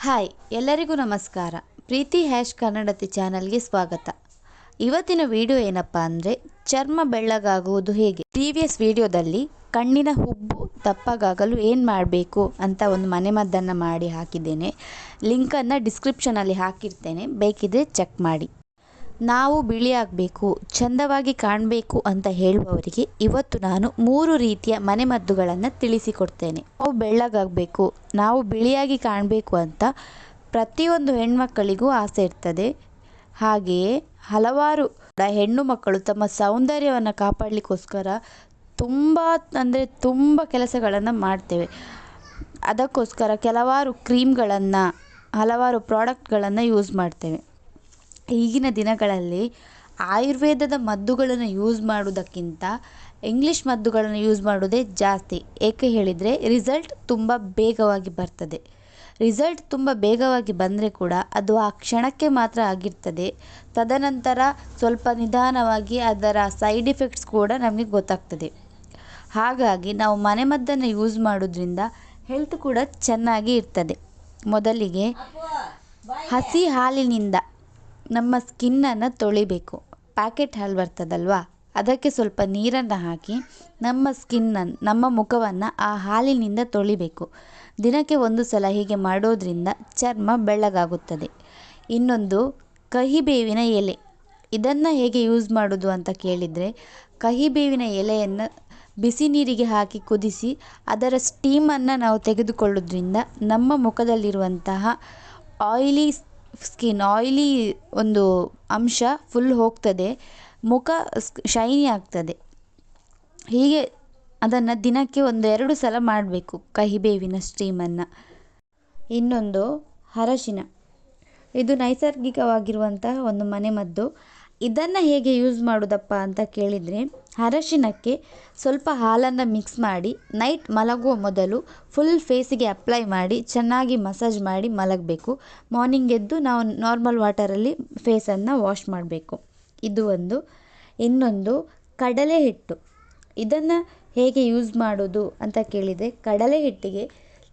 Hi ಎಲ್ಲರಿಗೂ ನಮಸ್ಕಾರ. ಪ್ರೀತಿ hash ಕನ್ನಡತಿ ಚಾನಲ್ಗೆ ಸ್ವಾಗತ. ಇವತ್ತಿನ ವಿಡಿಯೋ ಏನಪ್ಪ ಅಂದರೆ ಚರ್ಮ ಬೆಳ್ಳಗಾಗುವುದು ಹೇಗೆ. ಪ್ರೀವಿಯಸ್ ವಿಡಿಯೋದಲ್ಲಿ ಕಣ್ಣಿನ ಹುಬ್ಬು ದಪ್ಪಗಾಗಲು ಏನು ಮಾಡಬೇಕು ಅಂತ ಒಂದು ಮನೆಮದ್ದನ್ನು ಮಾಡಿ ಹಾಕಿದ್ದೇನೆ. ಲಿಂಕನ್ನು ಡಿಸ್ಕ್ರಿಪ್ಷನಲ್ಲಿ ಹಾಕಿರ್ತೇನೆ, ಬೇಕಿದ್ರೆ ಚೆಕ್ ಮಾಡಿ. ನಾವು ಬಿಳಿಯಾಗಬೇಕು, ಚಂದವಾಗಿ ಕಾಣಬೇಕು ಅಂತ ಹೇಳುವವರಿಗೆ ಇವತ್ತು ನಾನು 3 ರೀತಿಯ ಮನೆಮದ್ದುಗಳನ್ನು ತಿಳಿಸಿಕೊಡ್ತೇನೆ. ನಾವು ಬೆಳ್ಳಗಾಗಬೇಕು, ನಾವು ಬಿಳಿಯಾಗಿ ಕಾಣಬೇಕು ಅಂತ ಪ್ರತಿಯೊಂದು ಹೆಣ್ಮಕ್ಕಳಿಗೂ ಆಸೆ ಇರ್ತದೆ. ಹಾಗೆಯೇ ಹಲವಾರು ಹೆಣ್ಣು ಮಕ್ಕಳು ತಮ್ಮ ಸೌಂದರ್ಯವನ್ನು ಕಾಪಾಡಲಿಕ್ಕೋಸ್ಕರ ತುಂಬ ಕೆಲಸಗಳನ್ನು ಮಾಡ್ತೇವೆ. ಅದಕ್ಕೋಸ್ಕರ ಕೆಲವಾರು ಕ್ರೀಮ್ಗಳನ್ನು, ಹಲವಾರು ಪ್ರಾಡಕ್ಟ್ಗಳನ್ನು ಯೂಸ್ ಮಾಡ್ತೇವೆ. ಈಗಿನ ದಿನಗಳಲ್ಲಿ ಆಯುರ್ವೇದದ ಮದ್ದುಗಳನ್ನು ಯೂಸ್ ಮಾಡೋದಕ್ಕಿಂತ ಇಂಗ್ಲೀಷ್ ಮದ್ದುಗಳನ್ನು ಯೂಸ್ ಮಾಡೋದೇ ಜಾಸ್ತಿ. ಏಕೆ ಹೇಳಿದರೆ ರಿಸಲ್ಟ್ ತುಂಬ ಬೇಗವಾಗಿ ಬರ್ತದೆ. ರಿಸಲ್ಟ್ ತುಂಬ ಬೇಗವಾಗಿ ಬಂದರೆ ಕೂಡ ಅದು ಆ ಕ್ಷಣಕ್ಕೆ ಮಾತ್ರ ಆಗಿರ್ತದೆ. ತದನಂತರ ಸ್ವಲ್ಪ ನಿಧಾನವಾಗಿ ಅದರ ಸೈಡ್ ಎಫೆಕ್ಟ್ಸ್ ಕೂಡ ನಮಗೆ ಗೊತ್ತಾಗ್ತದೆ. ಹಾಗಾಗಿ ನಾವು ಮನೆಮದ್ದನ್ನು ಯೂಸ್ ಮಾಡೋದ್ರಿಂದ ಹೆಲ್ತ್ ಕೂಡ ಚೆನ್ನಾಗಿ ಇರ್ತದೆ. ಮೊದಲಿಗೆ ಹಸಿ ಹಾಲಿನಿಂದ ನಮ್ಮ ಸ್ಕಿನ್ನನ್ನು ತೊಳಿಬೇಕು. ಪ್ಯಾಕೆಟ್ ಹಾಲು ಬರ್ತದಲ್ವಾ, ಅದಕ್ಕೆ ಸ್ವಲ್ಪ ನೀರನ್ನು ಹಾಕಿ ನಮ್ಮ ಮುಖವನ್ನು ಆ ಹಾಲಿನಿಂದ ತೊಳಿಬೇಕು. ದಿನಕ್ಕೆ 1 ಸಲ ಹೀಗೆ ಮಾಡೋದ್ರಿಂದ ಚರ್ಮ ಬೆಳ್ಳಗಾಗುತ್ತದೆ. ಇನ್ನೊಂದು ಕಹಿಬೇವಿನ ಎಲೆ. ಇದನ್ನು ಹೇಗೆ ಯೂಸ್ ಮಾಡೋದು ಅಂತ ಕೇಳಿದರೆ, ಕಹಿಬೇವಿನ ಎಲೆಯನ್ನು ಬಿಸಿ ನೀರಿಗೆ ಹಾಕಿ ಕುದಿಸಿ ಅದರ ಸ್ಟೀಮನ್ನು ನಾವು ತೆಗೆದುಕೊಳ್ಳೋದ್ರಿಂದ ನಮ್ಮ ಮುಖದಲ್ಲಿರುವಂತಹ ಆಯಿಲಿ ಒಂದು ಅಂಶ ಫುಲ್ ಹೋಗ್ತದೆ, ಮುಖ ಶೈನಿ ಆಗ್ತದೆ. ಹೀಗೆ ಅದನ್ನು ದಿನಕ್ಕೆ 1-2 ಸಲ ಮಾಡಬೇಕು, ಕಹಿಬೇವಿನ ಸ್ಟೀಮನ್ನು. ಇನ್ನೊಂದು ಅರಶಿನ. ಇದು ನೈಸರ್ಗಿಕವಾಗಿರುವಂತಹ ಒಂದು ಮನೆಮದ್ದು. ಇದನ್ನು ಹೇಗೆ ಯೂಸ್ ಮಾಡೋದಪ್ಪ ಅಂತ ಕೇಳಿದರೆ, ಅರಶಿನಕ್ಕೆ ಸ್ವಲ್ಪ ಹಾಲನ್ನು ಮಿಕ್ಸ್ ಮಾಡಿ ನೈಟ್ ಮಲಗುವ ಮೊದಲು ಫುಲ್ ಫೇಸಿಗೆ ಅಪ್ಲೈ ಮಾಡಿ ಚೆನ್ನಾಗಿ ಮಸಾಜ್ ಮಾಡಿ ಮಲಗಬೇಕು. ಮಾರ್ನಿಂಗ್ ಎದ್ದು ನಾವು ನಾರ್ಮಲ್ ವಾಟರಲ್ಲಿ ಫೇಸನ್ನು ವಾಶ್ ಮಾಡಬೇಕು. ಇದು ಒಂದು. ಇನ್ನೊಂದು ಕಡಲೆ ಹಿಟ್ಟು. ಇದನ್ನು ಹೇಗೆ ಯೂಸ್ ಮಾಡೋದು ಅಂತ ಕೇಳಿದರೆ, ಕಡಲೆ ಹಿಟ್ಟಿಗೆ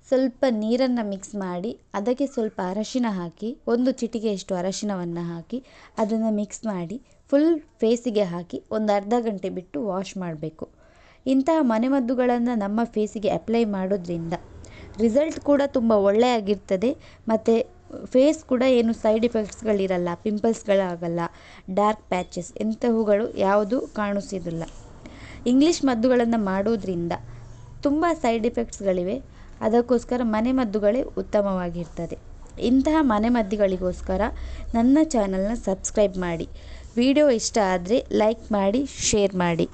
ಸ್ವಲ್ಪ ನೀರನ್ನು ಮಿಕ್ಸ್ ಮಾಡಿ ಅದಕ್ಕೆ ಸ್ವಲ್ಪ ಅರಶಿನ ಹಾಕಿ, 1 ಚಿಟಿಕೆಯಷ್ಟು ಅರಶಿನವನ್ನು ಹಾಕಿ ಅದನ್ನು ಮಿಕ್ಸ್ ಮಾಡಿ ಫುಲ್ ಫೇಸಿಗೆ ಹಾಕಿ ಒಂದು ಅರ್ಧ ಗಂಟೆ ಬಿಟ್ಟು ವಾಶ್ ಮಾಡಬೇಕು. ಇಂತಹ ಮನೆಮದ್ದುಗಳನ್ನು ನಮ್ಮ ಫೇಸಿಗೆ ಅಪ್ಲೈ ಮಾಡೋದ್ರಿಂದ ರಿಸಲ್ಟ್ ಕೂಡ ತುಂಬ ಒಳ್ಳೆಯಾಗಿರ್ತದೆ. ಮತ್ತು ಫೇಸ್ ಕೂಡ ಏನು ಸೈಡ್ ಎಫೆಕ್ಟ್ಸ್ಗಳಿರಲ್ಲ, ಪಿಂಪಲ್ಸ್ಗಳಾಗಲ್ಲ, ಡಾರ್ಕ್ ಪ್ಯಾಚಸ್ ಇಂತಹವುಗಳು ಯಾವುದೂ ಕಾಣಿಸೋದಿಲ್ಲ. ಇಂಗ್ಲೀಷ್ ಮದ್ದುಗಳನ್ನು ಮಾಡೋದ್ರಿಂದ ತುಂಬ ಸೈಡ್ ಎಫೆಕ್ಟ್ಸ್ಗಳಿವೆ. ಅದಕ್ಕೋಸ್ಕರ ಮನೆಮದ್ದುಗಳೇ ಉತ್ತಮವಾಗಿರ್ತದೆ. ಇಂತಹ ಮನೆಮದ್ದುಗಳಿಗೋಸ್ಕರ ನನ್ನ ಚಾನಲ್ನ ಸಬ್ಸ್ಕ್ರೈಬ್ ಮಾಡಿ. ವಿಡಿಯೋ ಇಷ್ಟ ಆದರೆ ಲೈಕ್ ಮಾಡಿ, ಶೇರ್ ಮಾಡಿ.